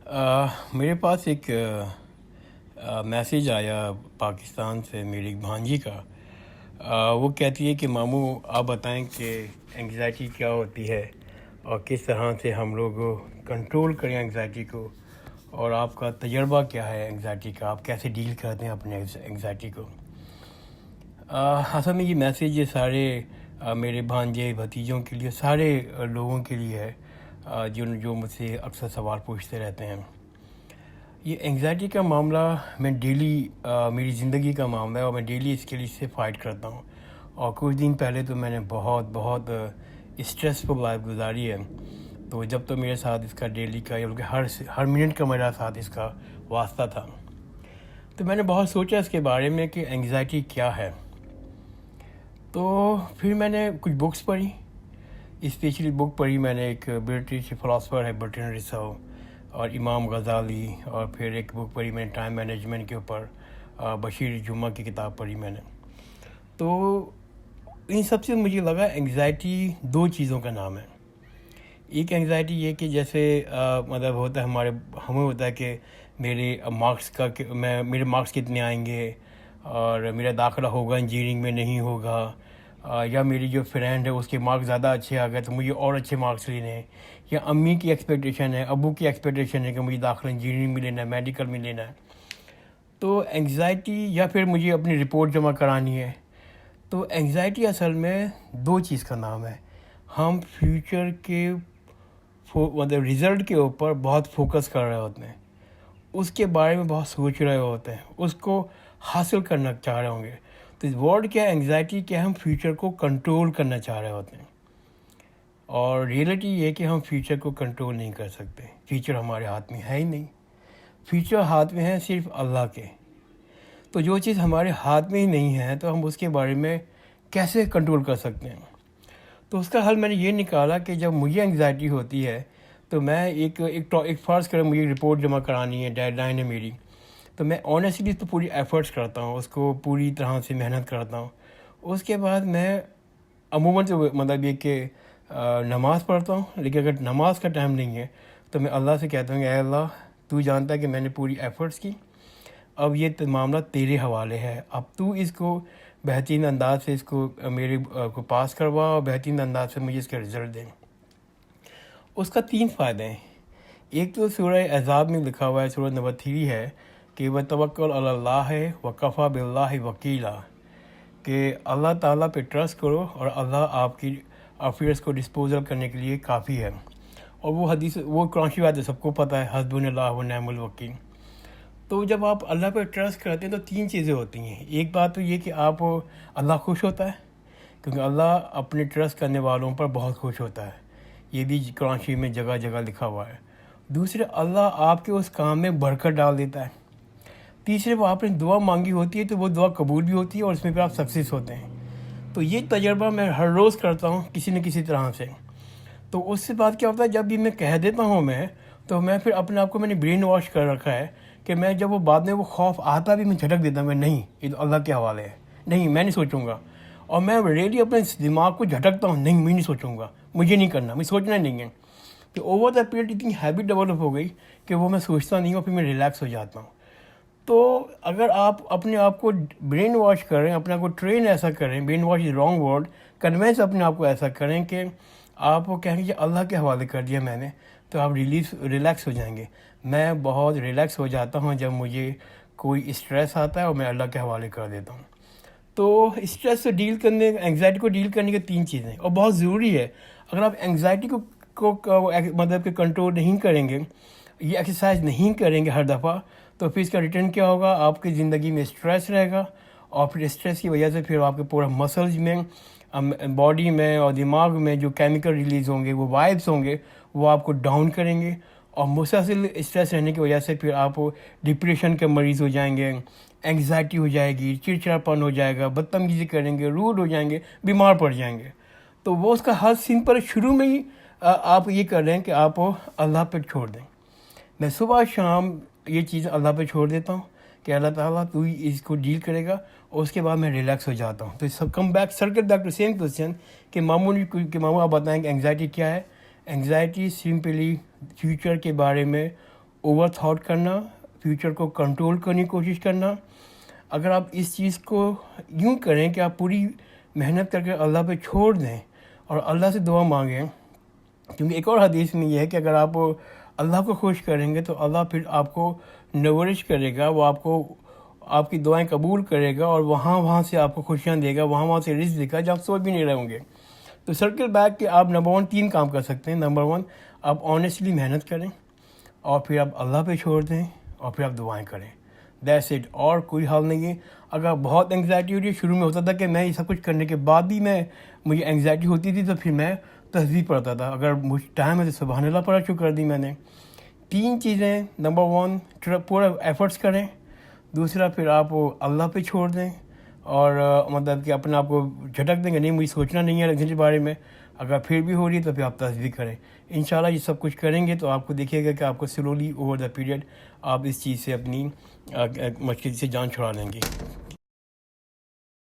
میرے پاس ایک میسیج آیا پاکستان سے میری ایک بھانجی کا۔ وہ کہتی ہے کہ ماموں آپ بتائیں کہ انگزائٹی کیا ہوتی ہے اور کس طرح سے ہم لوگ کنٹرول کریں انگزائٹی کو، اور آپ کا تجربہ کیا ہے انگزائٹی کا، آپ کیسے ڈیل کرتے ہیں اپنے انگزائٹی کو۔ اصل میں یہ میسیج یہ سارے میرے بھانجے بھتیجوں کے لیے، سارے لوگوں کے لیے ہے جو مجھ سے اکثر سوال پوچھتے رہتے ہیں۔ یہ انگزائٹی کا معاملہ میں ڈیلی میری زندگی کا معاملہ ہے، اور میں ڈیلی اس کے لیے سے فائٹ کرتا ہوں۔ اور کچھ دن پہلے تو میں نے بہت اسٹریسفل لائف گزاری ہے، تو جب تو میرے ساتھ اس کا ڈیلی کا ہر منٹ کا میرا ساتھ اس کا واسطہ تھا، تو میں نے بہت سوچا اس کے بارے میں کہ انگزائٹی کیا ہے۔ تو پھر میں نے کچھ بکس پڑھی، اسپیشلی بک پڑھی میں نے ایک برٹش فلاسفر ہے برٹرینڈ رسل اور امام غزالی، اور پھر ایک بک پڑھی میں نے ٹائم مینجمنٹ کے اوپر بشیر جمعہ کی کتاب پڑھی میں نے۔ تو ان سب سے مجھے لگا انگزائٹی دو چیزوں کا نام ہے۔ ایک انگزائٹی یہ کہ جیسے مطلب ہوتا ہے ہمیں ہوتا ہے کہ میرے مارکس کتنے آئیں گے، اور میرا داخلہ ہوگا انجینئرنگ میں نہیں ہوگا، یا میری جو فرینڈ ہے اس کے مارکس زیادہ اچھے آ گئے تو مجھے اور اچھے مارکس لینے ہیں، یا امی کی ایکسپیکٹیشن ہے، ابو کی ایکسپیکٹیشن ہے کہ مجھے داخلہ انجینئرنگ میں لینا ہے، میڈیکل میں لینا ہے۔ تو انگزائٹی، یا پھر مجھے اپنی رپورٹ جمع کرانی ہے۔ تو انگزائٹی اصل میں دو چیز کا نام ہے۔ ہم فیوچر کے مطلب رزلٹ کے اوپر بہت فوکس کر رہے ہوتے ہیں، اس کے بارے میں بہت سوچ رہے ہوتے ہیں، اس کو حاصل کرنا چاہ رہے ہوں گے۔ تو ورڈ کیا ہے انگزائٹی، کیا ہم فیوچر کو کنٹرول کرنا چاہ رہے ہوتے ہیں، اور ریئلٹی یہ کہ ہم فیوچر کو کنٹرول نہیں کر سکتے۔ فیوچر ہمارے ہاتھ میں ہے ہی نہیں، فیوچر ہاتھ میں ہے صرف اللہ کے۔ تو جو چیز ہمارے ہاتھ میں ہی نہیں ہے تو ہم اس کے بارے میں کیسے کنٹرول کر سکتے ہیں؟ تو اس کا حل میں نے یہ نکالا کہ جب مجھے انگزائٹی ہوتی ہے تو میں ایک فرض کریں مجھے رپورٹ جمع کرانی ہے، ڈیڈ لائن ہے میری، تو میں آنیسٹلی اس پہ پوری ایفرٹس کرتا ہوں، اس کو پوری طرح سے محنت کرتا ہوں۔ اس کے بعد میں عموماً تو مطلب یہ کہ نماز پڑھتا ہوں، لیکن اگر نماز کا ٹائم نہیں ہے تو میں اللہ سے کہتا ہوں کہ اے اللہ تو جانتا ہے کہ میں نے پوری ایفرٹس کی، اب یہ معاملہ تیرے حوالے ہے، اب تو اس کو بہترین انداز سے اس کو میرے کو پاس کروا، اور بہترین انداز سے مجھے اس کا رزلٹ دیں۔ اس کا 3 فائدے ہیں۔ ایک تو سورہ احزاب میں لکھا ہوا ہے، سورہ نمبر 3 ہے کہ وَتَوَكَّلْ عَلَى اللَّهِ وَكَفَى بِاللَّهِ وَكِيلًا، کہ اللہ تعالیٰ پہ ٹرسٹ کرو اور اللہ آپ کی افیئرس کو ڈسپوزل کرنے کے لیے کافی ہے۔ اور وہ حدیث، وہ قرآن کی بات ہے، سب کو پتہ ہے، حسبنا اللہ ونعم الوکیل۔ تو جب آپ اللہ پہ ٹرسٹ کرتے ہیں تو 3 چیزیں ہوتی ہیں۔ ایک بات تو یہ کہ آپ اللہ خوش ہوتا ہے، کیونکہ اللہ اپنے ٹرسٹ کرنے والوں پر بہت خوش ہوتا ہے، یہ بھی قرآن شریف میں جگہ جگہ لکھا ہوا ہے۔ دوسرے، اللہ آپ کے اس کام میں برکت ڈال دیتا ہے۔ تیسرے، وہ آپ نے دعا مانگی ہوتی ہے تو وہ دعا قبول بھی ہوتی ہے، اور اس میں پھر آپ سکسیس ہوتے ہیں۔ تو یہ تجربہ میں ہر روز کرتا ہوں کسی نہ کسی طرح سے۔ تو اس سے بات کیا ہوتا ہے، جب بھی میں کہہ دیتا ہوں تو میں پھر اپنے آپ کو میں نے برین واش کر رکھا ہے کہ میں جب وہ بعد میں وہ خوف آتا بھی میں جھٹک دیتا ہوں، میں نہیں، یہ تو اللہ کے حوالے ہے، نہیں میں نہیں سوچوں گا۔ اور میں ریئلی اپنے دماغ کو جھٹکتا ہوں، نہیں میں نہیں سوچوں گا، مجھے نہیں کرنا، مجھے سوچنا نہیں ہے۔ تو اوور دا پیریڈ اتنی ہیبٹ ڈیولپ ہو گئی کہ وہ میں سوچتا نہیں ہوں، پھر میں ریلیکس ہو جاتا ہوں۔ تو اگر آپ اپنے آپ کو برین واش کریں، اپنے آپ کو ٹرین ایسا کریں، brain wash is wrong word, conveyance اپنے آپ کو ایسا کریں کہ آپ کو کہیں کہ اللہ کے حوالے کر دیا میں نے، تو آپ ریلیکس ہو جائیں گے۔ میں بہت ریلیکس ہو جاتا ہوں جب مجھے کوئی اسٹریس آتا ہے اور میں اللہ کے حوالے کر دیتا ہوں۔ تو اسٹریس سے ڈیل کرنے، انگزائٹی کو ڈیل کرنے کے 3 چیزیں، اور بہت ضروری ہے۔ اگر آپ انگزائٹی کو مطلب کہ کنٹرول نہیں کریں گے، یہ ایکسرسائز نہیں کریں گے ہر دفعہ، تو پھر اس کا ریٹرن کیا ہوگا، آپ کی زندگی میں اسٹریس رہے گا، اور پھر اسٹریس کی وجہ سے پھر آپ کے پورا مسلز میں، باڈی میں اور دماغ میں جو کیمیکل ریلیز ہوں گے، وہ وائبس ہوں گے، وہ آپ کو ڈاؤن کریں گے، اور مسلسل اسٹریس رہنے کی وجہ سے پھر آپ ڈپریشن کے مریض ہو جائیں گے، انگزائٹی ہو جائے گی، چڑچڑاپن ہو جائے گا، بدتمیزی کریں گے، روڈ ہو جائیں گے، بیمار پڑ جائیں گے۔ تو وہ اس کا حل سمپل، شروع میں ہی آپ یہ کر رہے ہیں کہ آپ اللہ پہ چھوڑ دیں۔ میں صبح شام یہ چیز اللہ پہ چھوڑ دیتا ہوں کہ اللہ تعالیٰ تو اس کو ڈیل کرے گا، اور اس کے بعد میں ریلیکس ہو جاتا ہوں۔ تو come back circle back to same question کہ ماموں آپ بتائیں کہ انگزائٹی کیا ہے۔ انگزائٹی سمپلی فیوچر کے بارے میں اوور تھاٹ کرنا، فیوچر کو کنٹرول کرنے کی کوشش کرنا. اگر آپ اس چیز کو یوں کریں کہ آپ پوری محنت کر کے اللہ پہ چھوڑ دیں اور اللہ سے دعا مانگیں، کیونکہ ایک اور حدیث میں یہ ہے کہ اگر آپ اللہ کو خوش کریں گے تو اللہ پھر آپ کو نورش کرے گا، وہ آپ کی دعائیں قبول کرے گا اور وہاں سے آپ کو خوشیاں دے گا، وہاں سے رزق دے گا جو آپ سوچ بھی نہیں رہے ہوں گے. تو سرکل بیک کہ آپ نمبر 1 3 کام کر سکتے ہیں. نمبر 1 آپ آنیسٹلی محنت کریں، اور پھر آپ اللہ پہ چھوڑ دیں، اور پھر آپ دعائیں کریں. دیٹس اٹ، اور کوئی حل نہیں ہے. اگر بہت انگزائٹی ہوتی ہے، شروع میں ہوتا تھا کہ میں یہ سب کچھ کرنے کے بعد بھی مجھے انگزائٹی ہوتی تھی، تو پھر میں تسبیح پڑھتا تھا. اگر مجھ ٹائم ہے تو سبحان اللہ پڑھنا شروع کر دی میں نے. 3 چیزیں. نمبر 1 پورا ایفرٹس کریں. دوسرا پھر آپ اللہ پہ چھوڑ دیں، اور مطلب کہ اپنے آپ کو جھٹک دیں کہ نہیں مجھے سوچنا نہیں ہے کے بارے میں. اگر پھر بھی ہو رہی ہے تو پھر آپ تسبیح کریں. انشاءاللہ یہ سب کچھ کریں گے تو آپ کو دیکھیے گا کہ آپ کو سلولی اوور دا پیریڈ آپ اس چیز سے اپنی مشکل سے جان چھڑا لیں گے.